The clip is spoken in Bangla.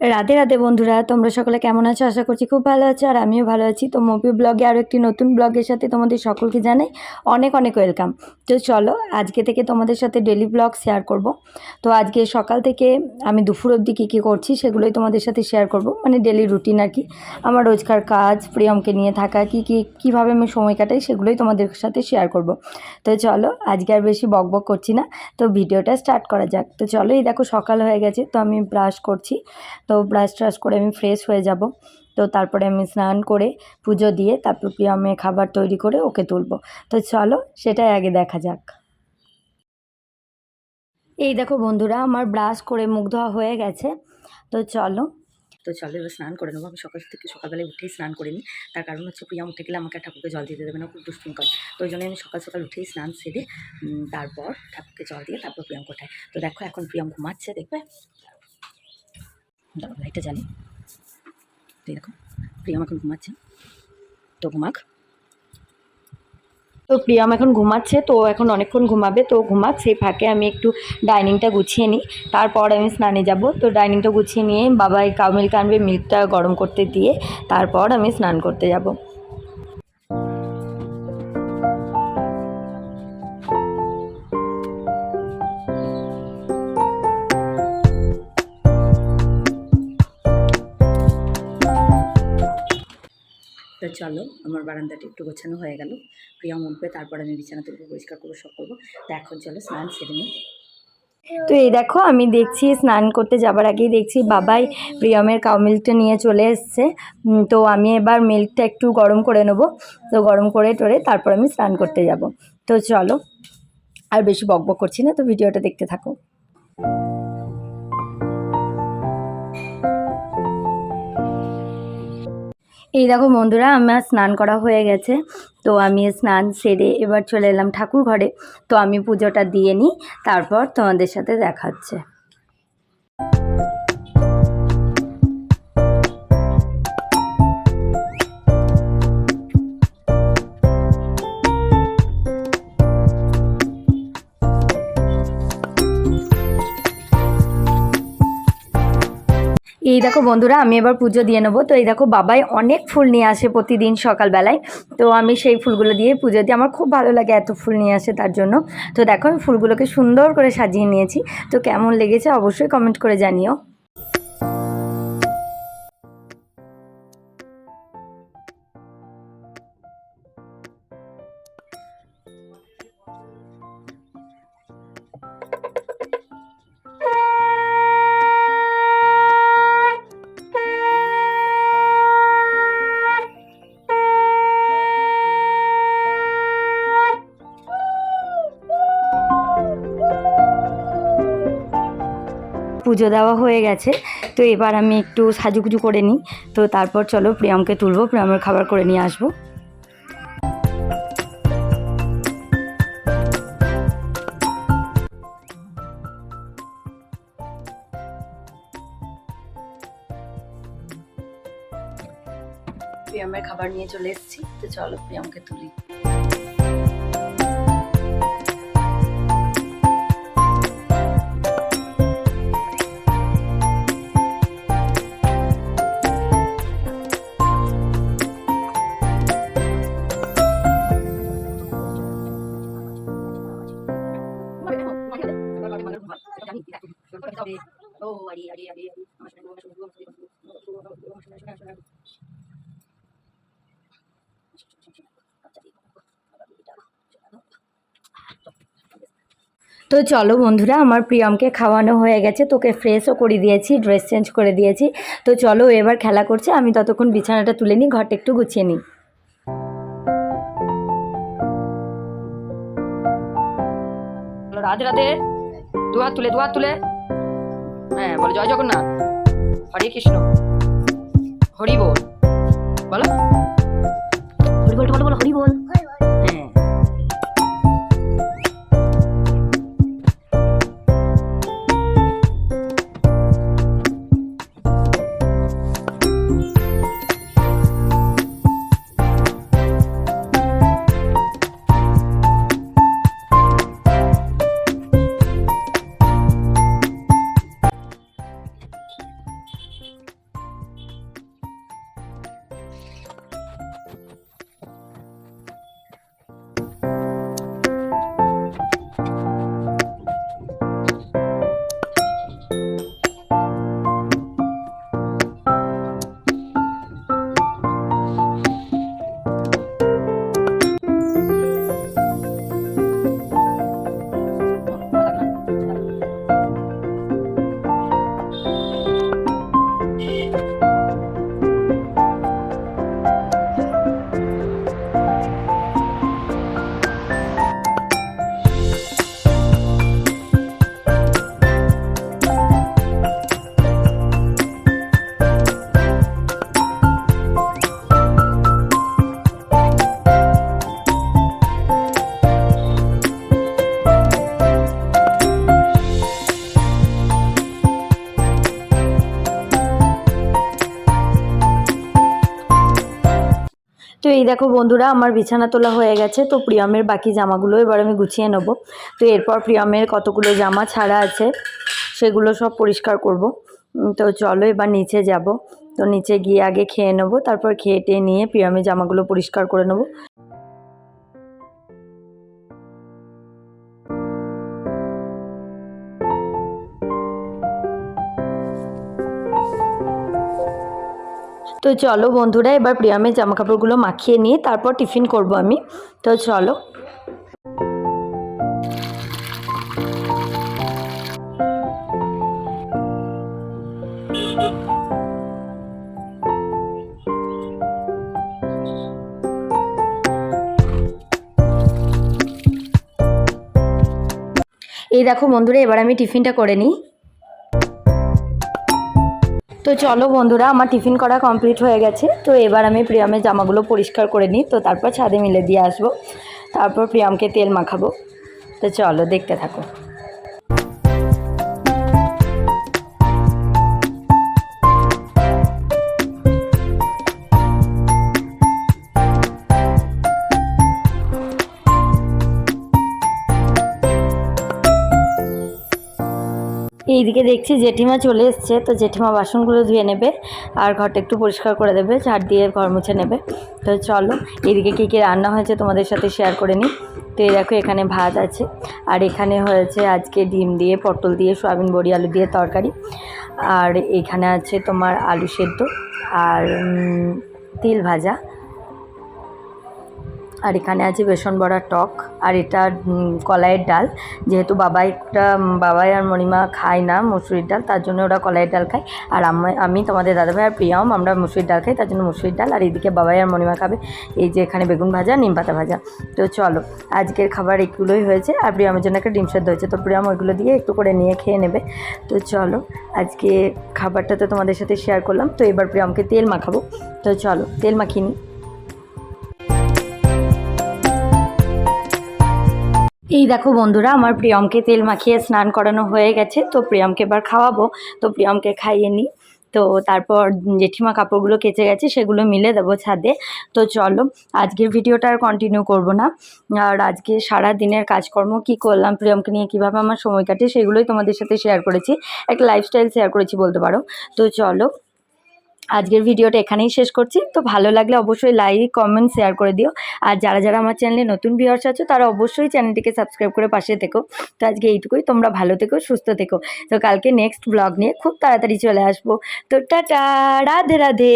রাধে রাধে বন্ধুরা, তোমরা সকলে কেমন আছো? আশা করছি খুব ভালো আছো, আর আমিও ভালো আছি। তো মুভি ব্লগে আরও একটি নতুন ব্লগের সাথে তোমাদের সকলকে জানাই অনেক অনেক ওয়েলকাম। তো চলো আজকে থেকে তোমাদের সাথে ডেলি ব্লগ শেয়ার করব। তো আজকে সকাল থেকে আমি দুপুর অবধি কী কী করছি সেগুলোই তোমাদের সাথে শেয়ার করব, মানে ডেলি রুটিন আর কি। আমার রোজকার কাজ, প্রিয়মকে নিয়ে থাকা, কীভাবে আমি সময় কাটাই সেগুলোই তোমাদের সাথে শেয়ার করব। তো চলো আজকে আর বেশি বকবক করছি না, তো ভিডিওটা স্টার্ট করা যাক। তো চলো, এই দেখো সকাল হয়ে গেছে, তো আমি ব্রাশ করছি। তো ব্রাশ ট্রাশ করে আমি ফ্রেশ হয়ে যাব। তো তারপরে আমি স্নান করে পুজো দিয়ে তারপর প্রিয়মের খাবার তৈরি করে ওকে তুলবো। তো চলো সেটাই আগে দেখা যাক। এই দেখো বন্ধুরা, আমার ব্রাশ করে মুখ ধোয়া হয়ে গেছে। তো চলো এবার স্নান করে নেবো। আমি সকালবেলায় উঠেই স্নান করে নিই। তার কারণ হচ্ছে প্রিয়া উঠে গেলে আমাকে ঠাকুরকে জল দিতে দেবে না, খুব দুষ্টুমি করে। তো ওই জন্য আমি সকাল সকাল উঠেই স্নান সেরে তারপর ঠাকুরকে জল দিয়ে তারপর প্রিয়ম কোঠায়। তো দেখো এখন প্রিয়ম ঘুমাচ্ছে, দেখবে লাইটটা জ্বালি। তো দেখো প্রিয়ম এখন ঘুমাচ্ছে, তো ঘুমাক। তো প্রিয়ম এখন ঘুমাচ্ছে, তো এখন অনেকক্ষণ ঘুমাবে, তো ঘুমাক। সেই ফাঁকে আমি একটু ডাইনিংটা গুছিয়ে নিই, তারপর আমি স্নানে যাব। তো ডাইনিংটা গুছিয়ে নিয়ে বাবাই কাউ মিল্ক আনবে, মিল্কটা গরম করতে দিয়ে তারপর আমি স্নান করতে যাব। তো চলো আমার বারান্দাটা একটু গোছানো হয়ে গেল। প্রিয়ম উঠবে, তারপর আমি বিছানা তুলবো, পরিষ্কার করবো, সব করবো। তো এখন চলো স্নান সেরে নিই। তো এই দেখো আমি দেখছি স্নান করতে যাবার আগেই দেখছি বাবাই প্রিয়মের কাউ মিল্কটা নিয়ে চলে এসছে। তো আমি এবার মিল্কটা একটু গরম করে নেব। তো গরম করে টরে তারপর আমি স্নান করতে যাব। তো চলো আর বেশি বকবক করছি না, তো ভিডিওটা দেখতে থাকো। এই দেখো বন্ধুরা, আমার স্নান করা হয়ে গেছে। তো আমি স্নান সেরে এবার চলে এলাম ঠাকুর ঘরে। তো আমি পুজোটা দিয়ে নিই, তারপর তোমাদের সাথে দেখা হচ্ছে। এই দেখো বন্ধুরা, আমি এবার পুজো দিয়ে নেবো। তো এই দেখো বাবাই অনেক ফুল নিয়ে আসে প্রতিদিন সকালবেলায়। তো আমি সেই ফুলগুলো দিয়ে পুজো দিই, আমার খুব ভালো লাগে এত ফুল নিয়ে আসে তার জন্য। তো দেখো আমি ফুলগুলোকে সুন্দর করে সাজিয়ে নিয়েছি। তো কেমন লেগেছে অবশ্যই কমেন্ট করে জানিও। পুজো দেওয়া হয়ে গেছে, তো এবার আমি একটু সাজুগুজু করে নিই। তো তারপর চলো প্রিয়মকে তুলবো, প্রিয়মের খাবার করে নিয়ে আসবো। প্রিয়মের খাবার নিয়ে চলে এসেছি, তো চলো প্রিয়মকে তুলি। তো চলো বন্ধুরা, আমার প্রিয়মকে খাওয়ানো হয়ে গেছে, তোকে ফ্রেশও করে দিয়েছি, ড্রেস চেঞ্জ করে দিয়েছি। তো চলো এবার খেলা করছে, আমি ততক্ষণ বিছানাটা তুলে নিই, ঘরটা একটু গুছিয়ে নিই। রাধে রাধে, দুহাত তুলে হ্যাঁ বলো জয় জগন্নাথ, হরে কৃষ্ণ, হরি বল, বলো হরি বল, বলো হরি বল। হ্যাঁ তো এই দেখো বন্ধুরা, আমার বিছানা তোলা হয়ে গেছে। তো প্রিয়মের বাকি জামাগুলো এবার আমি গুছিয়ে নেব। তো এরপর প্রিয়মের কতগুলো জামা ছাড়া আছে সেগুলো সব পরিষ্কার করব। তো চলো এবার নিচে যাব। তো নিচে গিয়ে আগে খেয়ে নেব, তারপর খেয়ে টেয়ে নিয়ে প্রিয়মের জামাগুলো পরিষ্কার করে নেব। তো চলো বন্ধুরা, এবার প্রিয়মের জামা কাপড়গুলো মাখিয়ে নিয়ে তারপর টিফিন করব আমি। তো চলো। এই দেখো বন্ধুরা, এবার আমি টিফিনটা করে নিই। তো চলো বন্ধুরা, আমার টিফিন করা কমপ্লিট হয়ে গেছে। তো এবার আমি প্রিয়মের জামাগুলো পরিষ্কার করে নিই। তো তারপর ছাদে মিলে দিয়ে আসবো, তারপর প্রিয়মকে তেল মাখাবো। তো চলো দেখতে থাকো। এইদিকে দেখছি জেঠিমা চলে এসছে। তো জেঠিমা বাসনগুলো ধুয়ে নেবে আর ঘরটা একটু পরিষ্কার করে দেবে, ঝাড় দিয়ে ঘর মুছে নেবে। তো চলো, এইদিকে কী কী রান্না হয়েছে তোমাদের সাথে শেয়ার করে নিই। তো এই দেখো, এখানে ভাত আছে, আর এখানে হয়েছে আজকে ডিম দিয়ে, পটল দিয়ে, সয়াবিন বড়ি আলু দিয়ে তরকারি। আর এখানে আছে তোমার আলু সেদ্ধ আর তিল ভাজা। আর এখানে আছে বেসন বড়া টক। আর এটা কলাইয়ের ডাল, যেহেতু বাবাই আর মণিমা খায় না মুসুরির ডাল, তার জন্য ওরা কলাইয়ের ডাল খায়। আর আমি তোমাদের দাদাভাই আর প্রিয়ম আমরা মুসুরির ডাল খাই, তার জন্য মুসুরির ডাল। আর এদিকে বাবাই আর মণিমা খাবে এই যে এখানে বেগুন ভাজা, নিম পাতা ভাজা। তো চলো, আজকের খাবার এগুলোই হয়েছে। আর প্রিয়মের জন্য একটা ডিম সেদ্ধ হয়েছে। তো প্রিয়ম ওইগুলো দিয়ে একটু করে নিয়ে খেয়ে নেবে। তো চলো, আজকে খাবারটা তো তোমাদের সাথে শেয়ার করলাম। তো এবার প্রিয়মকে তেল মাখাবো। তো চলো তেল মাখিয়ে নিই। এই দেখো বন্ধুরা, আমার প্রিয়মকে তেল মাখিয়ে স্নান করানো হয়ে গেছে। তো প্রিয়মকে এবার খাওয়াবো। তো প্রিয়মকে খাইয়ে নিই। তো তারপর জেঠিমা কাপড়গুলো কেচে গেছে, সেগুলো মিলে দেবো ছাদে। তো চলো, আজকের ভিডিওটা আর কন্টিনিউ করব না। আর আজকে সারা দিনের কাজকর্ম কি করলাম, প্রিয়মকে নিয়ে কীভাবে আমার সময় কাটে, সেগুলোই তোমাদের সাথে শেয়ার করেছি। একটা লাইফস্টাইল শেয়ার করেছি বলতে পারো। তো চলো, আজকের ভিডিওটা এখানেই শেষ করছি। তো ভালো লাগলে অবশ্যই লাইক কমেন্ট শেয়ার করে দিও। আর যারা যারা আমার চ্যানেলে নতুন ভিউয়ার্স আছো তারা অবশ্যই চ্যানেলটিকে সাবস্ক্রাইব করে পাশে থেকো। তো আজকে এইটুকুই, তোমরা ভালো থেকো, সুস্থ থেকো। তো কালকে নেক্সট ব্লগ নিয়ে খুব তাড়াতাড়ি চলে আসবো। তো টাটা, রাধে রাধে।